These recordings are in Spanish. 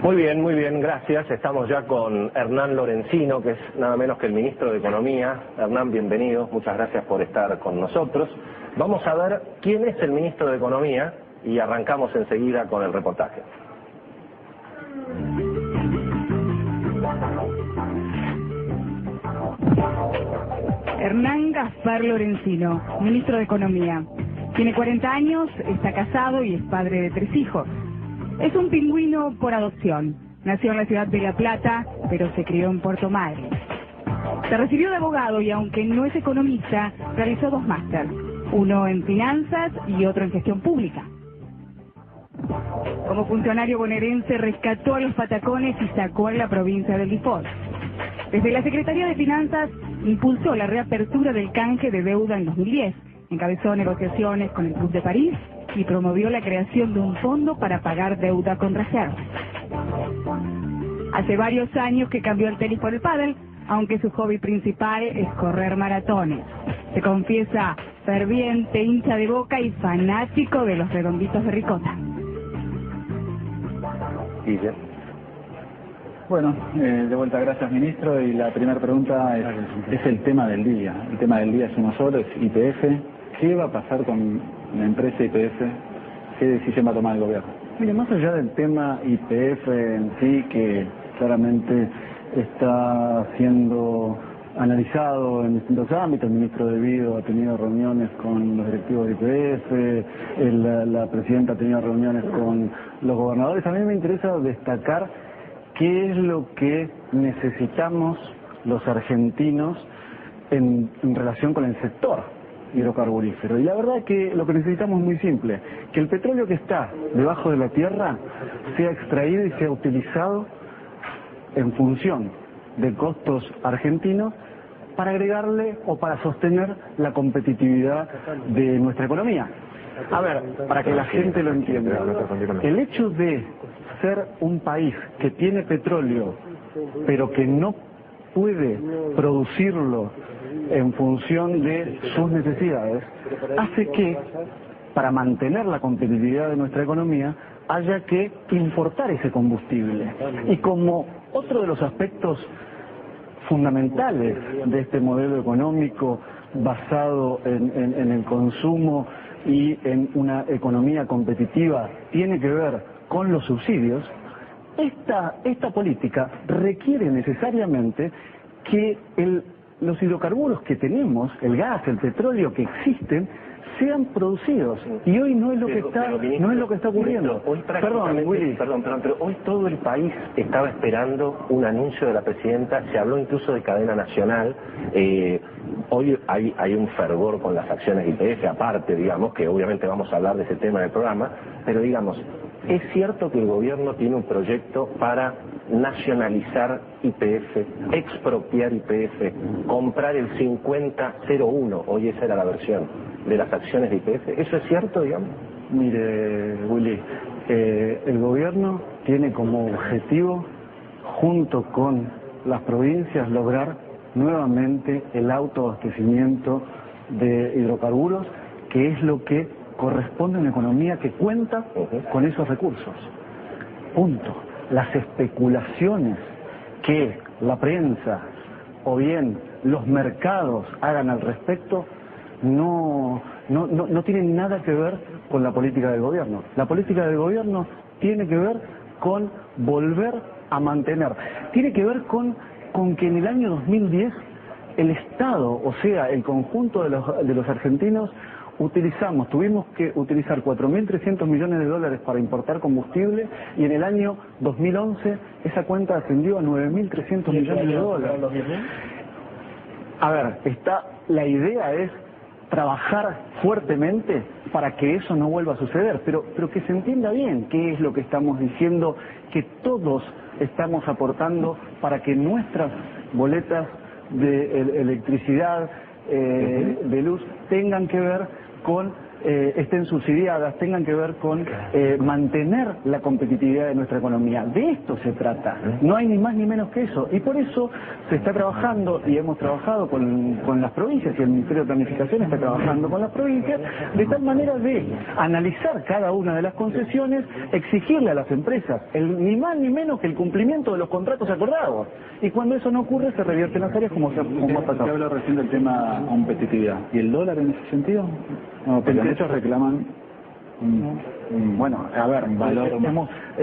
Muy bien, gracias. Estamos ya con Hernán Lorenzino, que es nada menos que el ministro de Economía. Hernán, bienvenido, muchas gracias por estar con nosotros. Vamos a ver quién es el ministro de Economía y arrancamos enseguida con el reportaje. Hernán Gaspar Lorenzino, ministro de Economía. Tiene 40 años, está casado y es padre de 3 hijos. Es un pingüino por adopción. Nació en la ciudad de La Plata, pero se crió en Puerto Madryn. Se recibió de abogado y aunque no es economista, realizó 2 máster. Uno en finanzas y otro en gestión pública. Como funcionario bonaerense rescató a los patacones y sacó a la provincia del default. Desde la Secretaría de Finanzas impulsó la reapertura del canje de deuda en 2010. Encabezó negociaciones con el Club de París y promovió la creación de un fondo para pagar deuda con reservas. Hace varios años que cambió el tenis por el pádel, aunque su hobby principal es correr maratones. Se confiesa ferviente hincha de Boca y fanático de los redonditos de ricota. Bueno, de vuelta, gracias ministro. Y la primera pregunta es el tema del día. El tema del día es uno solo, es YPF. ¿Qué va a pasar con la empresa YPF? ¿Qué decisión va a tomar el gobierno? Mire, más allá del tema YPF en sí, que claramente está siendo analizado en distintos ámbitos, el ministro de Vido ha tenido reuniones con los directivos de YPF, la presidenta ha tenido reuniones con los gobernadores. A mí me interesa destacar qué es lo que necesitamos los argentinos en relación con el sector hidrocarburífero. Y la verdad es que lo que necesitamos es muy simple, que el petróleo que está debajo de la tierra sea extraído y sea utilizado en función de costos argentinos para agregarle o para sostener la competitividad de nuestra economía. A ver, para que la gente lo entienda, el hecho de ser un país que tiene petróleo pero que no puede producirlo en función de sus necesidades, hace que, para mantener la competitividad de nuestra economía, haya que importar ese combustible. Y como otro de los aspectos fundamentales de este modelo económico basado en el consumo y en una economía competitiva tiene que ver con los subsidios, esta política requiere necesariamente que los hidrocarburos que tenemos, el gas, el petróleo que existen, sean producidos. Y hoy no es lo que está ocurriendo. Hoy pero hoy todo el país estaba esperando un anuncio de la presidenta, se habló incluso de cadena nacional. Hoy hay un fervor con las acciones YPF, aparte, digamos, que obviamente vamos a hablar de ese tema en el programa, pero digamos, ¿es cierto que el gobierno tiene un proyecto para nacionalizar YPF, expropiar YPF, comprar el 5001, hoy esa era la versión, de las acciones de YPF? ¿Eso es cierto, digamos? Mire, Willy, el gobierno tiene como objetivo, junto con las provincias, lograr nuevamente el autoabastecimiento de hidrocarburos, que es lo que corresponde a una economía que cuenta con esos recursos. Punto. Las especulaciones que la prensa o bien los mercados hagan al respecto no tienen nada que ver con la política del gobierno. La política del gobierno tiene que ver con volver a mantener, tiene que ver con que en el año 2010 el Estado, o sea, el conjunto de los argentinos, tuvimos que utilizar 4.300 millones de dólares para importar combustible, y en el año 2011 esa cuenta ascendió a 9.300 millones de dólares. A ver, la idea es trabajar fuertemente para que eso no vuelva a suceder, pero que se entienda bien qué es lo que estamos diciendo, que todos estamos aportando para que nuestras boletas de electricidad, de luz, tengan que ver con estén subsidiadas, tengan que ver con mantener la competitividad de nuestra economía. De esto se trata, no hay ni más ni menos que eso, y por eso se está trabajando, y hemos trabajado con las provincias, y el Ministerio de Planificación está trabajando con las provincias, de tal manera de analizar cada una de las concesiones, exigirle a las empresas ni más ni menos que el cumplimiento de los contratos acordados, y cuando eso no ocurre se revierten las áreas como ha pasado. Usted habló recién del tema competitividad, ¿y el dólar en ese sentido? No, porque muchos reclaman bueno, a ver, valor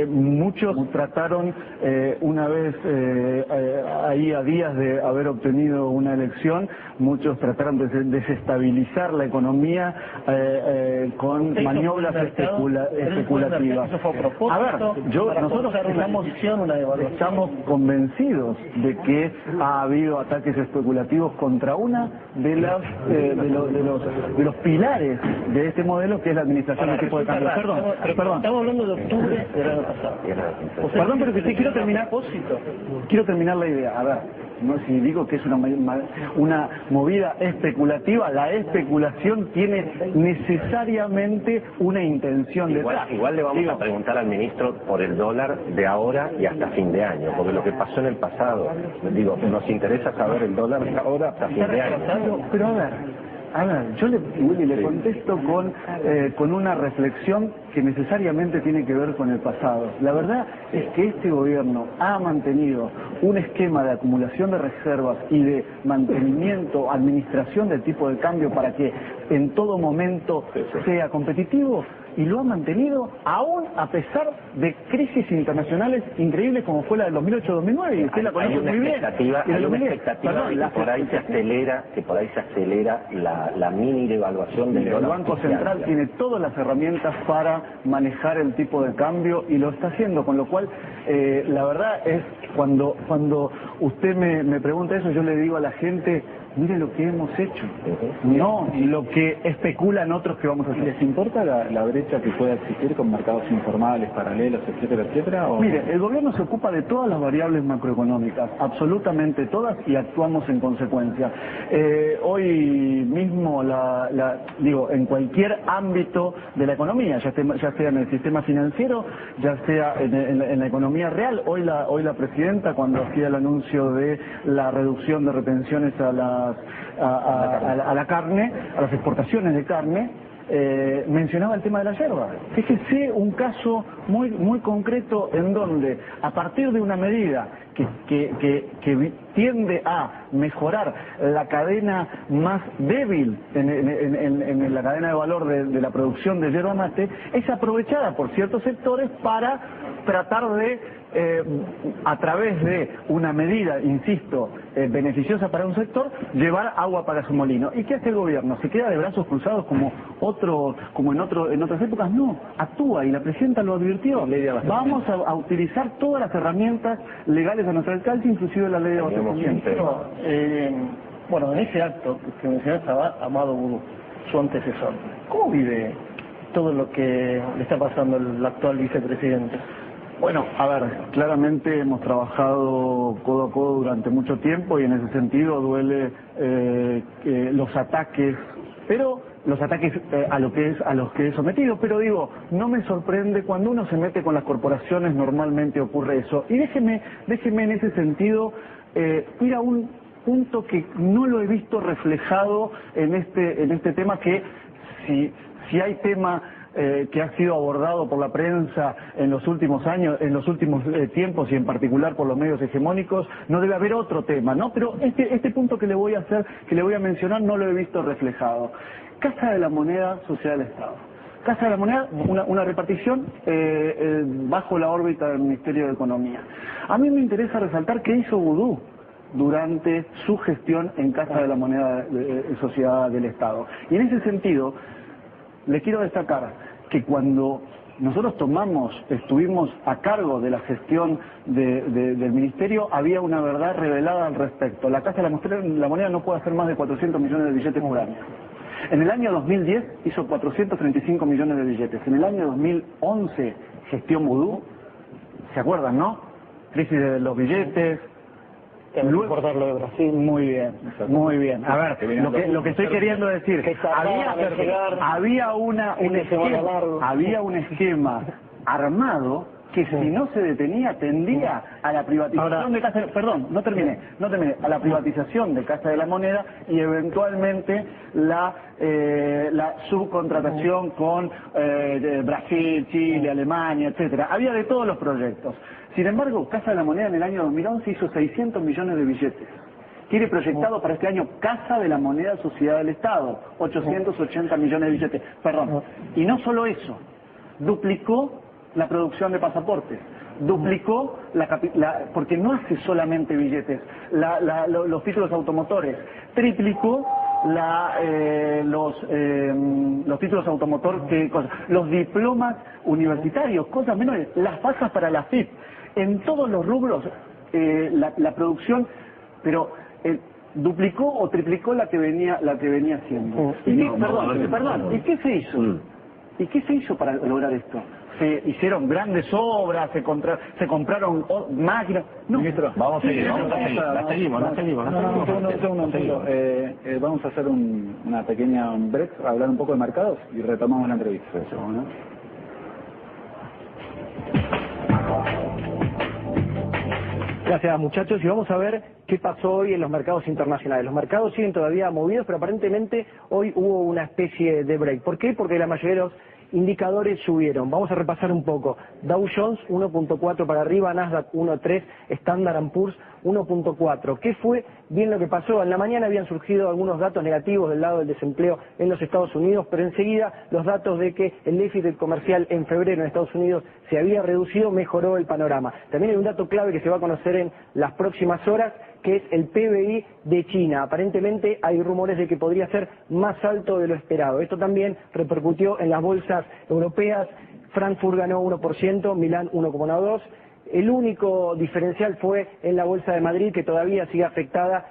muchos trataron una vez ahí a días de haber obtenido una elección, muchos trataron de desestabilizar la economía con maniobras especulativas. A ver, nosotros estamos convencidos de que ha habido ataques especulativos contra una de los pilares de este modelo, que es la administración de tipo de cambio. Perdón. Estamos hablando de octubre del año pasado. Perdón, pero que sí quiero terminar la idea. A ver, no, si digo que es una movida especulativa, la especulación tiene necesariamente una intención detrás. Igual le vamos a preguntar al ministro por el dólar de ahora y hasta fin de año, porque lo que pasó en el pasado, nos interesa saber el dólar de ahora hasta fin de año. Pero a ver, yo le contesto con una reflexión que necesariamente tiene que ver con el pasado. La verdad es que este gobierno ha mantenido un esquema de acumulación de reservas y de mantenimiento, administración del tipo de cambio para que en todo momento sea competitivo, y lo ha mantenido aún a pesar de crisis internacionales increíbles como fue la del 2008-2009, y usted la conoce muy bien. Hay una expectativa que por ahí se acelera la mini devaluación del dólar. El Banco Central tiene todas las herramientas para manejar el tipo de cambio y lo está haciendo, con lo cual la verdad es cuando usted me pregunta eso, yo le digo a la gente: mire lo que hemos hecho, no lo que especulan otros que vamos a hacer. ¿Les importa la brecha que pueda existir con mercados informales, paralelos, etcétera, etcétera? ¿O? Mire, el gobierno se ocupa de todas las variables macroeconómicas, absolutamente todas, y actuamos en consecuencia. Hoy mismo, en cualquier ámbito de la economía, ya sea en el sistema financiero, ya sea en la economía real, hoy la presidenta, cuando hacía el anuncio de la reducción de retenciones a la carne, a las exportaciones de carne, mencionaba el tema de la yerba. Fíjese un caso muy concreto en donde, a partir de una medida que tiende a mejorar la cadena más débil en la cadena de valor de la producción de yerba mate, es aprovechada por ciertos sectores para tratar de, a través de una medida, insisto, beneficiosa para un sector, llevar agua para su molino. ¿Y qué hace el gobierno? ¿Se queda de brazos cruzados como en otras épocas? No, actúa, y la presidenta lo advirtió. Vamos a utilizar todas las herramientas legales a nuestro alcance, inclusive la ley de abastecimiento. Bueno, en ese acto que mencionó estaba Amado Boudou, su antecesor. ¿Cómo vive todo lo que le está pasando al actual vicepresidente? Bueno, a ver, claramente hemos trabajado codo a codo durante mucho tiempo, y en ese sentido duele los ataques, pero los ataques a los que he sometido, pero digo, no me sorprende. Cuando uno se mete con las corporaciones normalmente ocurre eso. Y déjeme en ese sentido ir a un punto que no lo he visto reflejado en este tema, que si hay tema que ha sido abordado por la prensa en los últimos años, en los últimos tiempos, y en particular por los medios hegemónicos, no debe haber otro tema, ¿no? Pero este punto que le voy a mencionar, no lo he visto reflejado. Casa de la Moneda, Sociedad del Estado. Casa de la Moneda, una repartición bajo la órbita del Ministerio de Economía. A mí me interesa resaltar qué hizo Boudou durante su gestión en Casa de la Moneda, Sociedad del Estado. Y en ese sentido, le quiero destacar que cuando nosotros estuvimos a cargo de la gestión del Ministerio, había una verdad revelada al respecto. La Casa de la Moneda no puede hacer más de 400 millones de billetes por año. En el año 2010 hizo 435 millones de billetes. En el año 2011, gestión Boudou, ¿se acuerdan, no? Crisis de los billetes, importarlo de Brasil. Muy bien, muy bien. A ver, lo que estoy queriendo decir, había un esquema armado que si no se detenía tendía a la privatización de Casa, no terminé, a la privatización de Casa de la Moneda y eventualmente la subcontratación con Brasil, Chile, Alemania, etcétera. Había de todos los proyectos. Sin embargo, Casa de la Moneda en el año 2011 hizo 600 millones de billetes. Tiene proyectado para este año Casa de la Moneda Sociedad del Estado, 880 millones de billetes. Y no solo eso, duplicó la producción de pasaportes, duplicó porque no hace solamente billetes, los títulos automotores, triplicó los títulos automotor, los diplomas universitarios, cosas menores, las pasas para la FIP, en todos los rubros la producción, pero duplicó o triplicó la que venía haciendo. ¿Y qué se hizo? ¿Y qué se hizo para lograr esto? Se hicieron grandes obras, se compraron máquinas. No. Ministro, vamos a seguir. La seguimos. Vamos a hacer una pequeña break, hablar un poco de mercados y retomamos la entrevista. Gracias, muchachos, y vamos a ver qué pasó hoy en los mercados internacionales. Los mercados siguen todavía movidos, pero aparentemente hoy hubo una especie de break. ¿Por qué? Porque la mayoría de los indicadores subieron. Vamos a repasar un poco. Dow Jones 1.4 para arriba, Nasdaq 1.3, Standard & Poor's 1.4. ¿Qué fue bien lo que pasó? En la mañana habían surgido algunos datos negativos del lado del desempleo en los Estados Unidos, pero enseguida los datos de que el déficit comercial en febrero en Estados Unidos se había reducido mejoró el panorama. También hay un dato clave que se va a conocer en las próximas horas, que es el PBI de China. Aparentemente hay rumores de que podría ser más alto de lo esperado. Esto también repercutió en las bolsas europeas. Frankfurt ganó 1%, Milán 1,2%. El único diferencial fue en la bolsa de Madrid, que todavía sigue afectada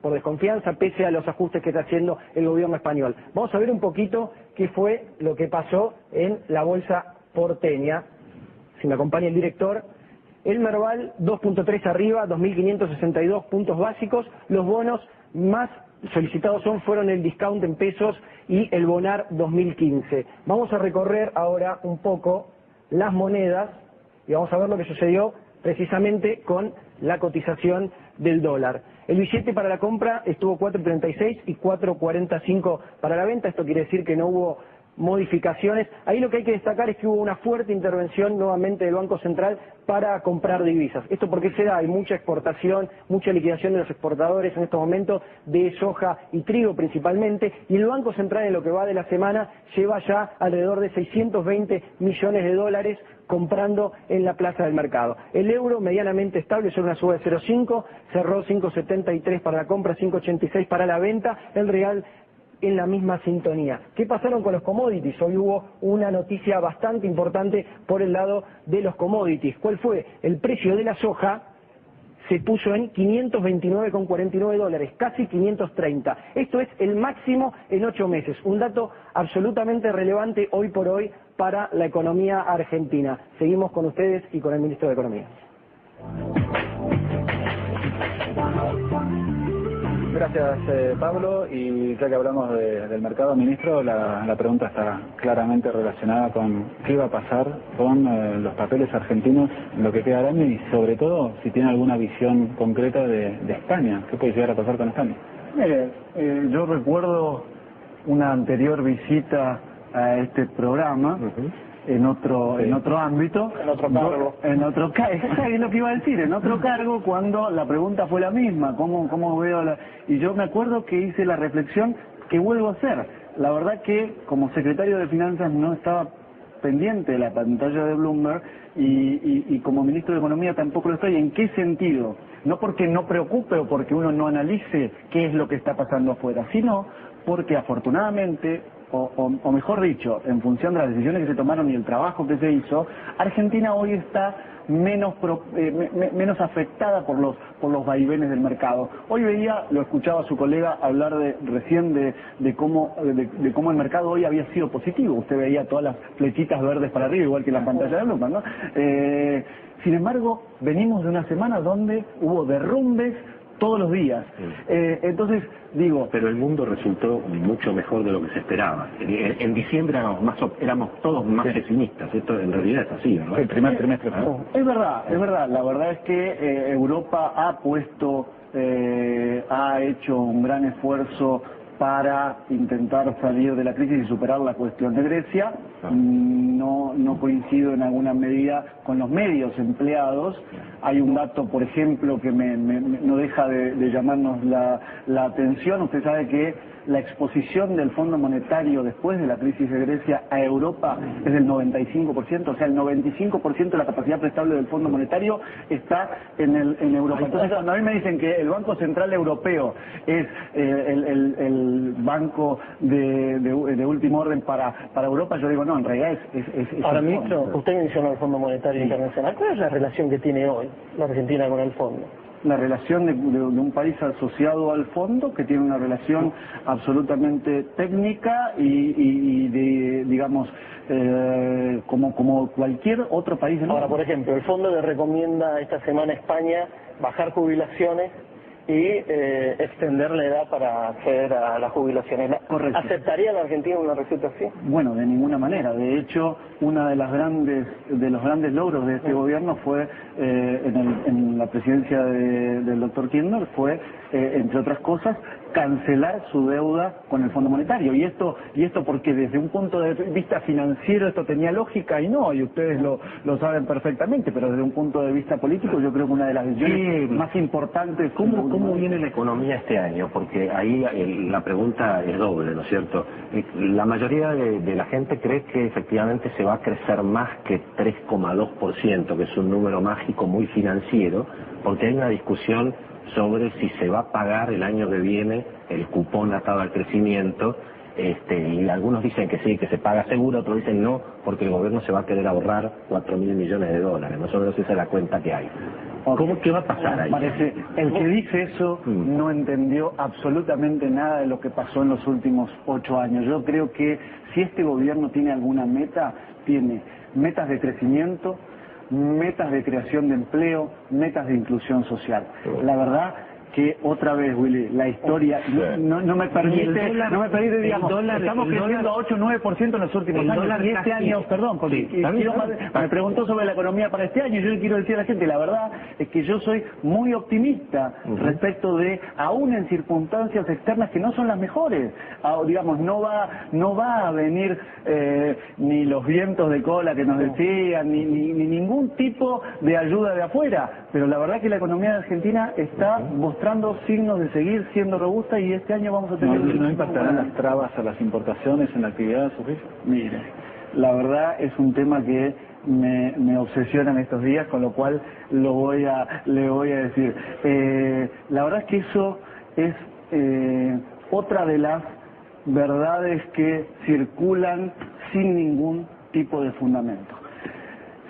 por desconfianza, pese a los ajustes que está haciendo el gobierno español. Vamos a ver un poquito qué fue lo que pasó en la bolsa porteña. Si me acompaña el director. El Merval 2.3 arriba, 2.562 puntos básicos. Los bonos más solicitados fueron el discount en pesos y el Bonar 2015. Vamos a recorrer ahora un poco las monedas y vamos a ver lo que sucedió precisamente con la cotización del dólar. El billete para la compra estuvo 4.36 y 4.45 para la venta. Esto quiere decir que no hubo modificaciones. Ahí lo que hay que destacar es que hubo una fuerte intervención nuevamente del Banco Central para comprar divisas. ¿Esto por qué se da? Hay mucha exportación, mucha liquidación de los exportadores en estos momentos de soja y trigo principalmente, y el Banco Central en lo que va de la semana lleva ya alrededor de 620 millones de dólares comprando en la plaza del mercado. El euro medianamente estable, solo una suba de 0,5, cerró 5,73 para la compra, 5,86 para la venta. El real en la misma sintonía. ¿Qué pasaron con los commodities? Hoy hubo una noticia bastante importante por el lado de los commodities. ¿Cuál fue? El precio de la soja se puso en 529,49 dólares, casi 530. Esto es el máximo en 8 meses. Un dato absolutamente relevante hoy por hoy para la economía argentina. Seguimos con ustedes y con el ministro de Economía. Gracias, Pablo. Y ya que hablamos del mercado, ministro, la pregunta está claramente relacionada con qué va a pasar con los papeles argentinos en lo que queda del año y sobre todo si tiene alguna visión concreta de España. ¿Qué puede llegar a pasar con España? Mire, yo recuerdo una anterior visita a este programa, en otro ámbito, en otro cargo, es lo que iba a decir, en otro cargo, cuando la pregunta fue la misma, cómo veo y yo me acuerdo que hice la reflexión que vuelvo a hacer. La verdad que como secretario de Finanzas no estaba pendiente de la pantalla de Bloomberg y como ministro de Economía tampoco lo estoy. ¿En qué sentido? No porque no preocupe o porque uno no analice qué es lo que está pasando afuera, sino porque afortunadamente, o mejor dicho, en función de las decisiones que se tomaron y el trabajo que se hizo, Argentina hoy está menos afectada por los vaivenes del mercado. Hoy veía, lo escuchaba a su colega hablar recién de cómo el mercado hoy había sido positivo. Usted veía todas las flechitas verdes para arriba, igual que la pantalla de Bloomberg, ¿no? Sin embargo, venimos de una semana donde hubo derrumbes todos los días. Entonces, digo... Pero el mundo resultó mucho mejor de lo que se esperaba. En diciembre éramos todos más pesimistas. Esto en realidad es así, ¿no? El primer trimestre. Es verdad. La verdad es que Europa ha hecho un gran esfuerzo para intentar salir de la crisis y superar la cuestión de Grecia. No coincido en alguna medida con los medios empleados. Hay un dato, por ejemplo, que no deja de llamarnos la atención. Usted sabe que la exposición del Fondo Monetario después de la crisis de Grecia a Europa es del 95%, o sea, el 95% de la capacidad prestable del Fondo Monetario está en Europa. Entonces, cuando a mí me dicen que el Banco Central Europeo es el banco de último orden para Europa, yo digo, no, en realidad es Ahora, ministro, usted mencionó el Fondo Monetario Internacional. ¿Cuál es la relación que tiene hoy la Argentina con el fondo? La relación de un país asociado al fondo, que tiene una relación absolutamente técnica y digamos, como cualquier otro país del mundo. Ahora, por ejemplo, el fondo le recomienda esta semana a España bajar jubilaciones y extender la edad para acceder a las jubilaciones. Correcto. ¿Aceptaría la Argentina una receta así? Bueno, de ninguna manera. De hecho, uno de los grandes logros de este gobierno fue, en la presidencia del doctor Kirchner, fue, entre otras cosas, cancelar su deuda con el Fondo Monetario. Y esto porque desde un punto de vista financiero esto tenía lógica y no, y ustedes lo saben perfectamente, pero desde un punto de vista político yo creo que una de las decisiones más importantes... ¿Cómo viene la economía este año? Porque ahí la pregunta es doble, ¿no es cierto? La mayoría de la gente cree que efectivamente se va a crecer más que 3,2%, que es un número mágico muy financiero, porque hay una discusión sobre si se va a pagar el año que viene el cupón atado al crecimiento, y algunos dicen que sí, que se paga seguro, otros dicen no, porque el gobierno se va a querer ahorrar 4.000 millones de dólares, más o menos esa es la cuenta que hay. ¿Qué va a pasar ahí? Parece, el que dice eso no entendió absolutamente nada de lo que pasó en los últimos 8 años. Yo creo que si este gobierno tiene alguna meta, tiene metas de crecimiento, metas de creación de empleo, metas de inclusión social. La verdad que otra vez, Willy, la historia no me permite, digamos, estamos creciendo a 8 o 9% en los últimos años, y este año, perdón, porque me preguntó sobre la economía para este año, yo le quiero decir a la gente, la verdad es que yo soy muy optimista respecto de, aún en circunstancias externas que no son las mejores, digamos, no va a venir ni los vientos de cola que nos decían, ni ningún tipo de ayuda de afuera, pero la verdad que la economía de Argentina está mostrando signos de seguir siendo robusta y este año vamos a tener... ¿No impactarán las trabas a las importaciones en la actividad de su país? Mire, la verdad es un tema que me obsesiona en estos días, con lo cual le voy a decir. La verdad es que eso es otra de las verdades que circulan sin ningún tipo de fundamento.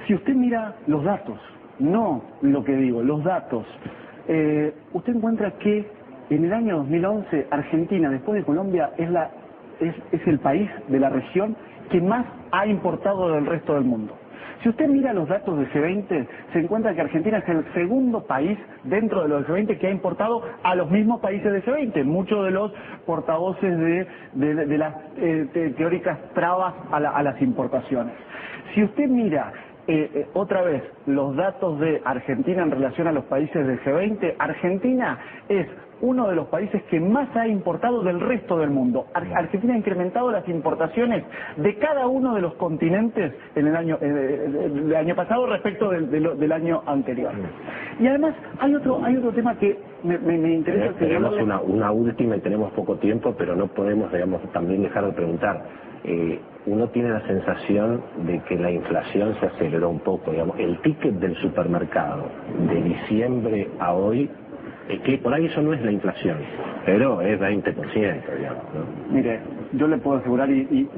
Si usted mira los datos, no lo que digo, los datos, usted encuentra que en el año 2011 Argentina, después de Colombia, es el país de la región que más ha importado del resto del mundo. Si usted mira los datos de G20, se encuentra que Argentina es el segundo país dentro de los G20 que ha importado a los mismos países de G20. Muchos de los portavoces de las teóricas trabas a las importaciones. Si usted mira otra vez los datos de Argentina en relación a los países del G20, Argentina es uno de los países que más ha importado del resto del mundo. Argentina ha incrementado las importaciones de cada uno de los continentes en el año pasado respecto del año anterior. Y además hay otro tema que me interesa. Tenemos una última y tenemos poco tiempo, pero no podemos, digamos, también dejar de preguntar. Uno tiene la sensación de que la inflación se aceleró un poco, digamos, el ticket del supermercado de diciembre a hoy que por ahí eso no es la inflación, pero es 20%, digamos, ¿no? Mire, yo le puedo asegurar, y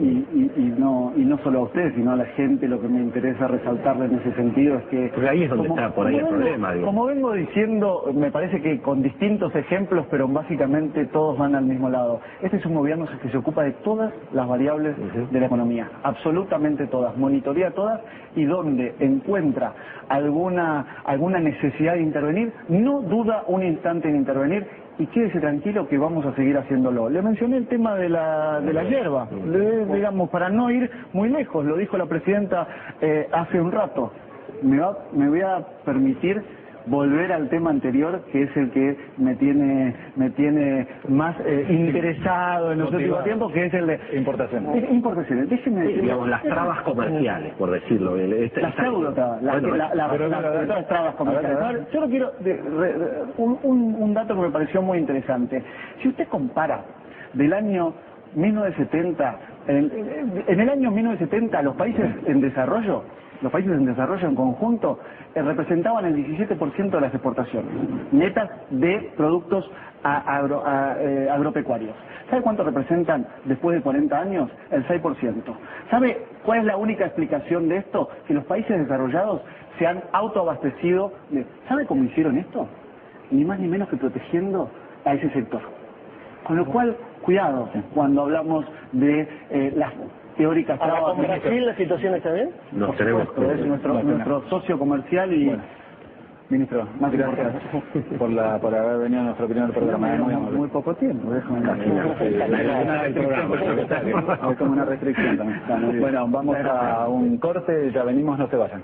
no solo a usted, sino a la gente, lo que me interesa resaltarle en ese sentido es que... Porque ahí es donde está por ahí el problema, digo. Como vengo diciendo, me parece que con distintos ejemplos, pero básicamente todos van al mismo lado. Este es un gobierno que se ocupa de todas las variables de la economía, absolutamente todas, monitorea todas, y donde encuentra alguna necesidad de intervenir, no duda un instante en intervenir, y quédese tranquilo que vamos a seguir haciéndolo. Le mencioné el tema de la hierba, digamos, para no ir muy lejos, lo dijo la presidenta hace un rato. Me voy a permitir volver al tema anterior, que es el que me tiene más interesado en los últimos tiempos, que es el de importaciones. Importaciones. Déjeme decir, Digamos, las trabas comerciales, por decirlo. las pseudo-trabas, las trabas comerciales. Yo no quiero un dato que me pareció muy interesante. Si usted compara del año 1970, en el año 1970 los países en desarrollo en conjunto representaban el 17% de las exportaciones netas de productos agropecuarios. ¿Sabe cuánto representan después de 40 años? El 6%. ¿Sabe cuál es la única explicación de esto? Que los países desarrollados se han autoabastecido. ¿Sabe cómo hicieron esto? Ni más ni menos que protegiendo a ese sector. Con lo cual, cuidado cuando hablamos de las teóricas trabas. ¿Con Brasil la situación está bien? No, tenemos es nuestro socio comercial y... Bueno, ministro, más gracias por haber venido a nuestro primer programa. Muy poco tiempo, déjame. Es como una restricción también. Bueno, vamos a un corte, ya venimos, no se vayan.